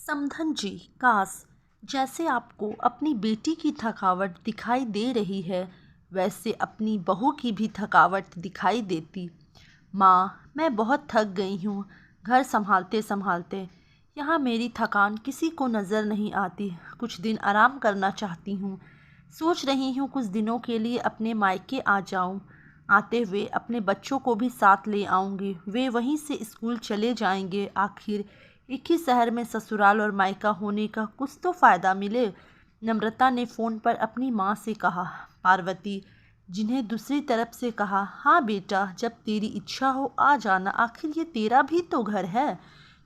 समधन जी, काश जैसे आपको अपनी बेटी की थकावट दिखाई दे रही है वैसे अपनी बहू की भी थकावट दिखाई देती। माँ, मैं बहुत थक गई हूँ घर संभालते संभालते। यहाँ मेरी थकान किसी को नज़र नहीं आती। कुछ दिन आराम करना चाहती हूँ। सोच रही हूँ कुछ दिनों के लिए अपने मायके आ जाऊँ। आते हुए अपने बच्चों को भी साथ ले आऊँगी। वे वहीं से स्कूल चले जाएंगे। आखिर एक ही शहर में ससुराल और मायका होने का कुछ तो फ़ायदा मिले। नम्रता ने फ़ोन पर अपनी माँ से कहा। पार्वती जिन्हें दूसरी तरफ से कहा, हाँ बेटा, जब तेरी इच्छा हो आ जाना, आखिर ये तेरा भी तो घर है।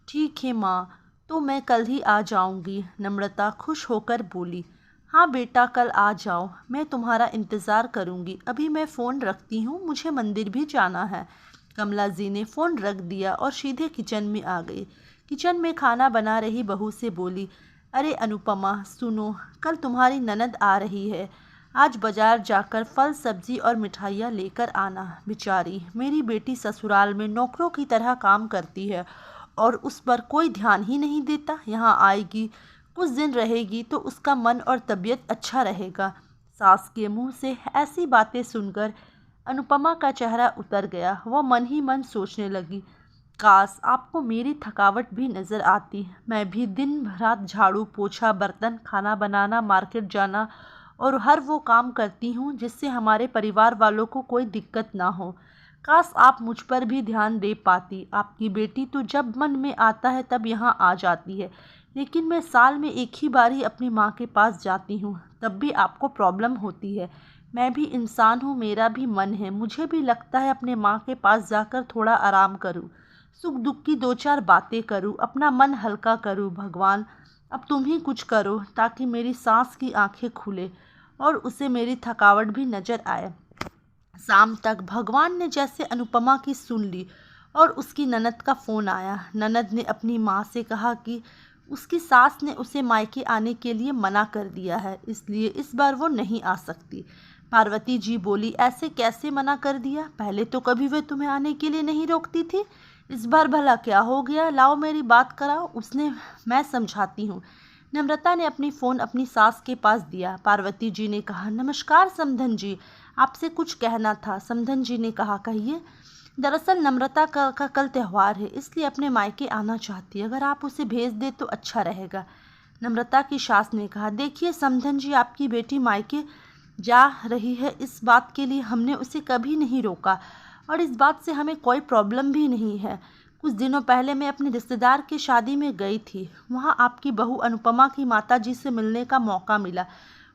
ठीक है माँ, तो मैं कल ही आ जाऊँगी। नम्रता खुश होकर बोली। हाँ बेटा, कल आ जाओ, मैं तुम्हारा इंतज़ार करूँगी। अभी मैं फ़ोन रखती हूँ, मुझे मंदिर भी जाना है। कमला जी ने फ़ोन रख दिया और सीधे किचन में आ गई। किचन में खाना बना रही बहू से बोली, अरे अनुपमा सुनो, कल तुम्हारी ननद आ रही है। आज बाजार जाकर फल सब्जी और मिठाइयाँ लेकर आना। बेचारी मेरी बेटी ससुराल में नौकरों की तरह काम करती है और उस पर कोई ध्यान ही नहीं देता। यहाँ आएगी, कुछ दिन रहेगी तो उसका मन और तबीयत अच्छा रहेगा। सास के मुंह से ऐसी बातें सुनकर अनुपमा का चेहरा उतर गया। वह मन ही मन सोचने लगी, काश आपको मेरी थकावट भी नज़र आती। मैं भी दिन रात झाड़ू पोछा बर्तन खाना बनाना मार्केट जाना और हर वो काम करती हूँ जिससे हमारे परिवार वालों को कोई दिक्कत ना हो। काश आप मुझ पर भी ध्यान दे पाती। आपकी बेटी तो जब मन में आता है तब यहाँ आ जाती है, लेकिन मैं साल में एक ही बार ही अपनी माँ के पास जाती हूँ, तब भी आपको प्रॉब्लम होती है। मैं भी इंसान हूँ, मेरा भी मन है, मुझे भी लगता है अपने माँ के पास जाकर थोड़ा आराम करूँ, सुख दुख की दो चार बातें करूँ, अपना मन हल्का करूँ। भगवान, अब तुम ही कुछ करो ताकि मेरी सांस की आंखें खुले और उसे मेरी थकावट भी नज़र आए। शाम तक भगवान ने जैसे अनुपमा की सुन ली और उसकी ननद का फ़ोन आया। ननद ने अपनी माँ से कहा कि उसकी सास ने उसे मायके आने के लिए मना कर दिया है, इसलिए इस बार वो नहीं आ सकती। पार्वती जी बोली, ऐसे कैसे मना कर दिया? पहले तो कभी वे तुम्हें आने के लिए नहीं रोकती थी, इस बार भला क्या हो गया? लाओ मेरी बात कराओ, उसने मैं समझाती हूँ। नम्रता ने अपनी फ़ोन अपनी सास के पास दिया। पार्वती जी ने कहा, नमस्कार समधन जी, आपसे कुछ कहना था। समधन जी ने कहा, कहिए। दरअसल नम्रता का कल त्यौहार है, इसलिए अपने मायके आना चाहती है, अगर आप उसे भेज दे तो अच्छा रहेगा। नम्रता की सास ने कहा, देखिए समधन जी, आपकी बेटी मायके जा रही है, इस बात के लिए हमने उसे कभी नहीं रोका और इस बात से हमें कोई प्रॉब्लम भी नहीं है। कुछ दिनों पहले मैं अपने रिश्तेदार की शादी में गई थी। वहाँ आपकी बहू अनुपमा की माताजी से मिलने का मौका मिला।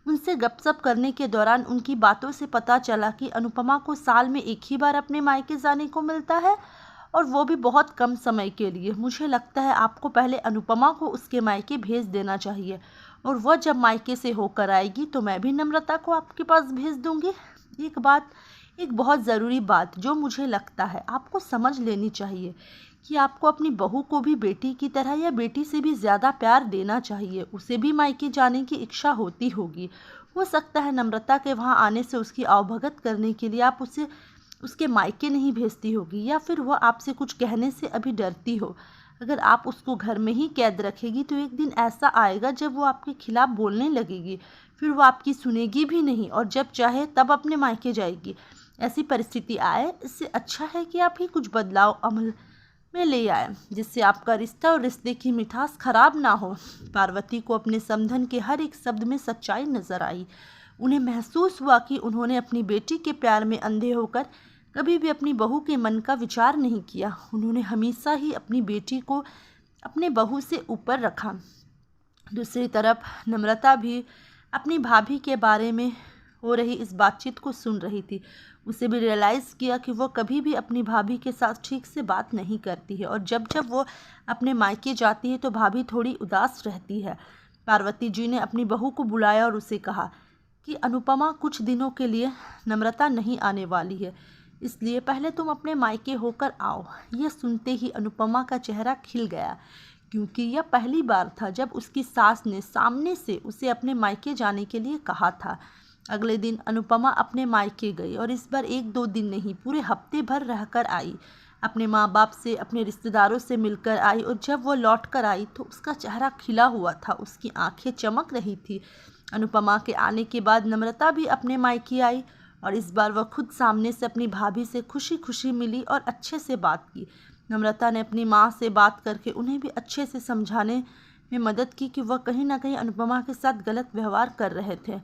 उनसे गपशप करने के दौरान उनकी बातों से पता चला कि अनुपमा को साल में एक ही बार अपने मायके जाने को मिलता है और वो भी बहुत कम समय के लिए। मुझे लगता है आपको पहले अनुपमा को उसके मायके भेज देना चाहिए और वह जब मायके से होकर आएगी तो मैं भी नम्रता को आपके पास भेज दूंगी। एक बहुत ज़रूरी बात जो मुझे लगता है आपको समझ लेनी चाहिए कि आपको अपनी बहू को भी बेटी की तरह या बेटी से भी ज़्यादा प्यार देना चाहिए। उसे भी मायके जाने की इच्छा होती होगी। हो सकता है नम्रता के वहाँ आने से उसकी आवभगत करने के लिए आप उसे उसके मायके नहीं भेजती होगी, या फिर वह आपसे कुछ कहने से अभी डरती हो। अगर आप उसको घर में ही कैद रखेगी तो एक दिन ऐसा आएगा जब वो आपके खिलाफ बोलने लगेगी, फिर वो आपकी सुनेगी भी नहीं और जब चाहे तब अपने मायके जाएगी। ऐसी परिस्थिति आए, इससे अच्छा है कि आप ही कुछ बदलाव अमल में ले आए जिससे आपका रिश्ता और रिश्ते की मिठास खराब ना हो। पार्वती को अपने समधन के हर एक शब्द में सच्चाई नजर आई। उन्हें महसूस हुआ कि उन्होंने अपनी बेटी के प्यार में अंधे होकर कभी भी अपनी बहू के मन का विचार नहीं किया। उन्होंने हमेशा ही अपनी बेटी को अपने बहू से ऊपर रखा। दूसरी तरफ नम्रता भी अपनी भाभी के बारे में हो रही इस बातचीत को सुन रही थी। उसे भी रियलाइज़ किया कि वो कभी भी अपनी भाभी के साथ ठीक से बात नहीं करती है और जब जब वो अपने मायके जाती है तो भाभी थोड़ी उदास रहती है। पार्वती जी ने अपनी बहू को बुलाया और उसे कहा कि अनुपमा कुछ दिनों के लिए नम्रता नहीं आने वाली है, इसलिए पहले तुम अपने मायके होकर आओ। यह सुनते ही अनुपमा का चेहरा खिल गया, क्योंकि यह पहली बार था जब उसकी सास ने सामने से उसे अपने मायके जाने के लिए कहा था। अगले दिन अनुपमा अपने मायके गई और इस बार एक दो दिन नहीं, पूरे हफ्ते भर रहकर आई। अपने माँ बाप से, अपने रिश्तेदारों से मिलकर आई और जब वो लौट कर आई तो उसका चेहरा खिला हुआ था, उसकी आंखें चमक रही थी। अनुपमा के आने के बाद नम्रता भी अपने मायके आई और इस बार वह खुद सामने से अपनी भाभी से खुशी खुशी मिली और अच्छे से बात की। नम्रता ने अपनी माँ से बात करके उन्हें भी अच्छे से समझाने में मदद की कि वह कहीं ना कहीं अनुपमा के साथ गलत व्यवहार कर रहे थे।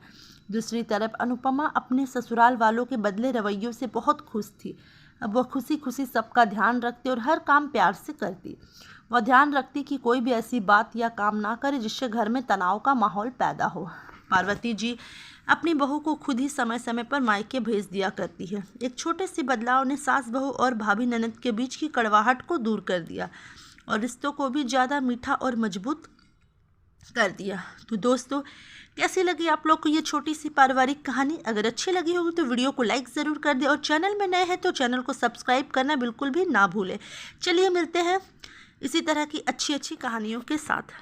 दूसरी तरफ अनुपमा अपने ससुराल वालों के बदले रवैयों से बहुत खुश थी। अब वह खुशी खुशी सबका ध्यान रखती और हर काम प्यार से करती। वह ध्यान रखती कि कोई भी ऐसी बात या काम ना करे जिससे घर में तनाव का माहौल पैदा हो। पार्वती जी अपनी बहू को खुद ही समय समय पर मायके भेज दिया करती है। एक छोटे से बदलाव ने सास बहू और भाभी ननद के बीच की कड़वाहट को दूर कर दिया और रिश्तों को भी ज़्यादा मीठा और मजबूत कर दिया। तो दोस्तों, कैसी लगी आप लोग को ये छोटी सी पारिवारिक कहानी? अगर अच्छी लगी होगी तो वीडियो को लाइक ज़रूर कर दें और चैनल में नए हैं तो चैनल को सब्सक्राइब करना बिल्कुल भी ना भूलें। चलिए मिलते हैं इसी तरह की अच्छी अच्छी कहानियों के साथ।